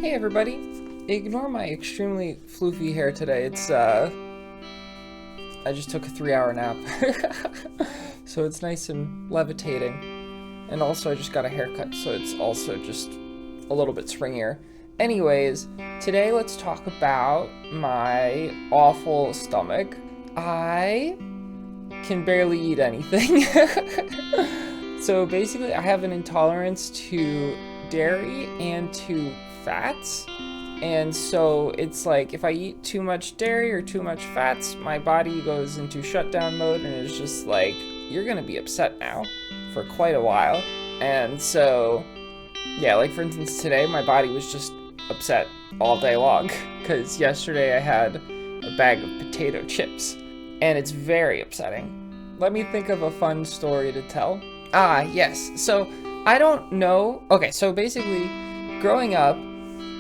Hey everybody! Ignore my extremely floofy hair today. I just took a 3-hour nap. So it's nice and levitating. And also I just got a haircut, so it's also just a little bit springier. Anyways, today let's talk about my awful stomach. I can barely eat anything. So basically I have an intolerance to dairy and to fats, and so it's like if I eat too much dairy or too much fats, my body goes into shutdown mode and it's just like, you're gonna be upset now for quite a while. And so yeah, like for instance today my body was just upset all day long because yesterday I had a bag of potato chips and it's very upsetting. Let me think of a fun story to tell. Yes, so I don't know. Okay, so basically growing up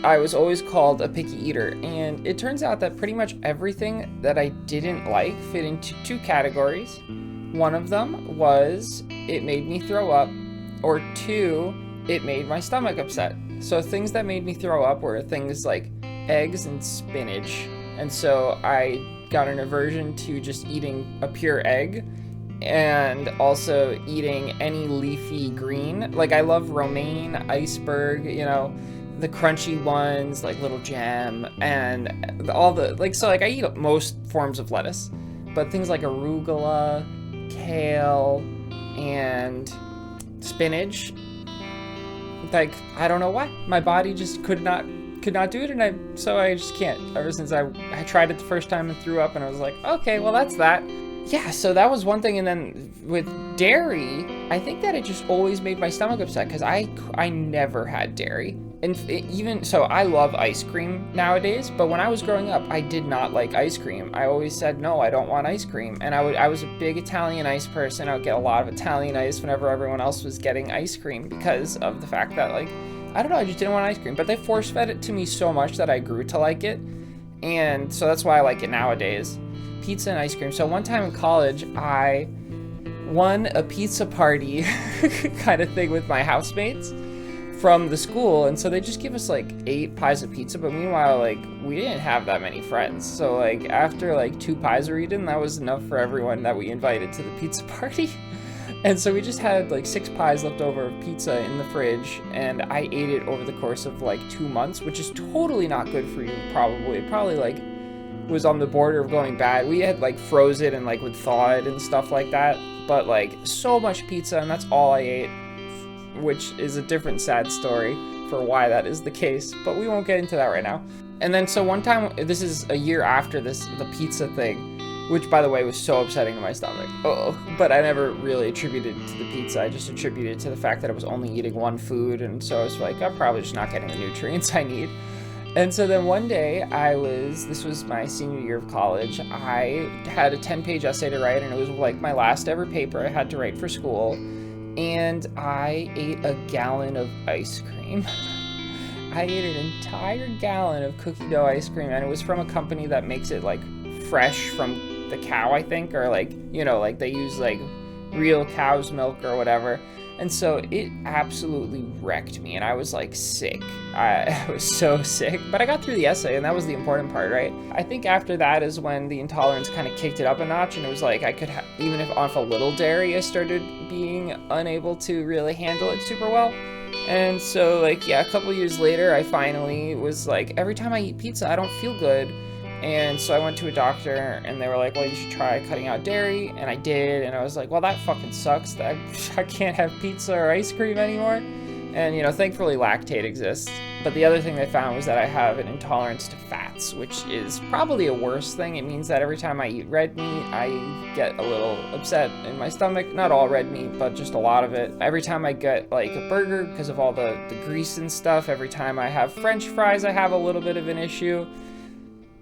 I was always called a picky eater, and it turns out that pretty much everything that I didn't like fit into two categories. One of them was it made me throw up, or two, it made my stomach upset. So things that made me throw up were things like eggs and spinach, and so I got an aversion to just eating a pure egg, and also eating any leafy green. Like I love romaine, iceberg, the crunchy ones like little jam, and all the so I eat most forms of lettuce, but things like arugula, kale, and spinach, like I don't know why my body just could not do it, and I just can't. Ever since I tried it the first time and threw up, and I was like, okay, well that's that. Yeah, so that was one thing. And then with dairy, I think that it just always made my stomach upset because I never had dairy. And even so, I love ice cream nowadays, but when I was growing up, I did not like ice cream. I always said, no, I don't want ice cream. And I was a big Italian ice person. I would get a lot of Italian ice whenever everyone else was getting ice cream because of the fact that, I don't know, I just didn't want ice cream. But they force-fed it to me so much that I grew to like it. And so that's why I like it nowadays. Pizza and ice cream. So one time in college, I won a pizza party kind of thing with my housemates from the school, and so they just give us 8 pies of pizza, but meanwhile we didn't have that many friends, so after 2 pies were eaten, that was enough for everyone that we invited to the pizza party. And so we just had 6 pies left over of pizza in the fridge, and I ate it over the course of 2 months, which is totally not good for you. Probably was on the border of going bad. We had froze it and would thaw it and stuff like that, but so much pizza, and that's all I ate, which is a different sad story for why that is the case, but we won't get into that right now. And then so one time, this is a year after the pizza thing, which by the way was so upsetting to my stomach. But I never really attributed it to the pizza. I just attributed it to the fact that I was only eating one food, and so I was like, I'm probably just not getting the nutrients I need. And so then one day this was my senior year of college, I had a 10-page essay to write, and it was my last ever paper I had to write for school, and I ate a gallon of ice cream. I ate an entire gallon of cookie dough ice cream, and it was from a company that makes it fresh from the cow, I think, or they use real cow's milk or whatever. And so it absolutely wrecked me, and I was sick. I was so sick, but I got through the essay, and that was the important part, right? I think after that is when the intolerance kind of kicked it up a notch, and it was I could even if off a little dairy, I started being unable to really handle it super well. And so a couple years later, I finally was every time I eat pizza, I don't feel good. And so I went to a doctor, and they were like, well, you should try cutting out dairy, and I did, and I was like, well, that fucking sucks, that I can't have pizza or ice cream anymore. And, thankfully lactate exists. But the other thing they found was that I have an intolerance to fats, which is probably a worse thing. It means that every time I eat red meat, I get a little upset in my stomach. Not all red meat, but just a lot of it. Every time I get a burger, because of all the grease and stuff, every time I have French fries, I have a little bit of an issue.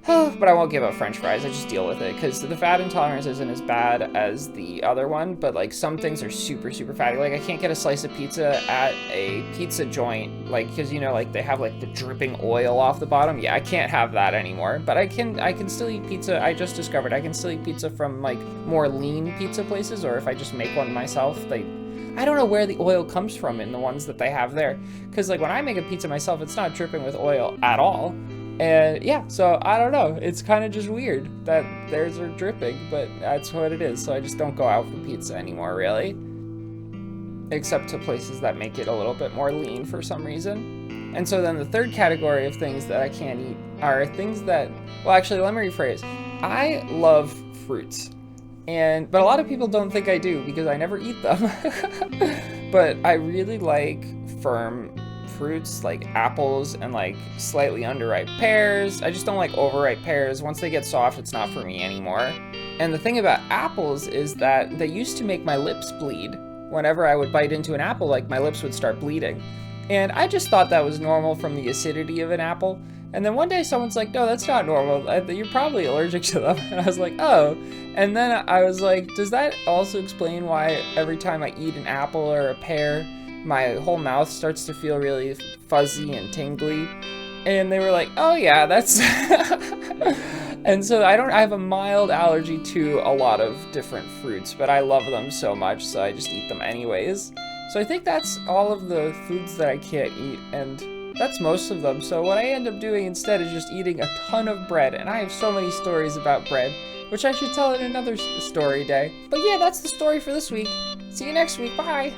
But I won't give up French fries, I just deal with it, because the fat intolerance isn't as bad as the other one, but some things are super, super fatty. I can't get a slice of pizza at a pizza joint, because they have the dripping oil off the bottom. Yeah, I can't have that anymore, but I can still eat pizza. I just discovered I can still eat pizza from more lean pizza places, or if I just make one myself, I don't know where the oil comes from in the ones that they have there. Because like when I make a pizza myself, it's not dripping with oil at all. And yeah, so I don't know. It's kind of just weird that theirs are dripping, but that's what it is. So I just don't go out for pizza anymore, really. Except to places that make it a little bit more lean for some reason. And so then the third category of things that I can't eat are things that, well, actually, let me rephrase. I love fruits. But a lot of people don't think I do because I never eat them. But I really like firm fruits like apples and like slightly underripe pears. I just don't like overripe pears. Once they get soft, it's not for me anymore. And the thing about apples is that they used to make my lips bleed. Whenever I would bite into an apple, like my lips would start bleeding. And I just thought that was normal from the acidity of an apple. And then one day someone's like, no, that's not normal. You're probably allergic to them. And I was like, oh. And then I was like, does that also explain why every time I eat an apple or a pear, my whole mouth starts to feel really fuzzy and tingly? And they were like, oh yeah, that's... And so I have a mild allergy to a lot of different fruits, but I love them so much, so I just eat them anyways. So I think that's all of the foods that I can't eat, and that's most of them. So what I end up doing instead is just eating a ton of bread, and I have so many stories about bread, which I should tell in another story day. But yeah, that's the story for this week. See you next week. Bye!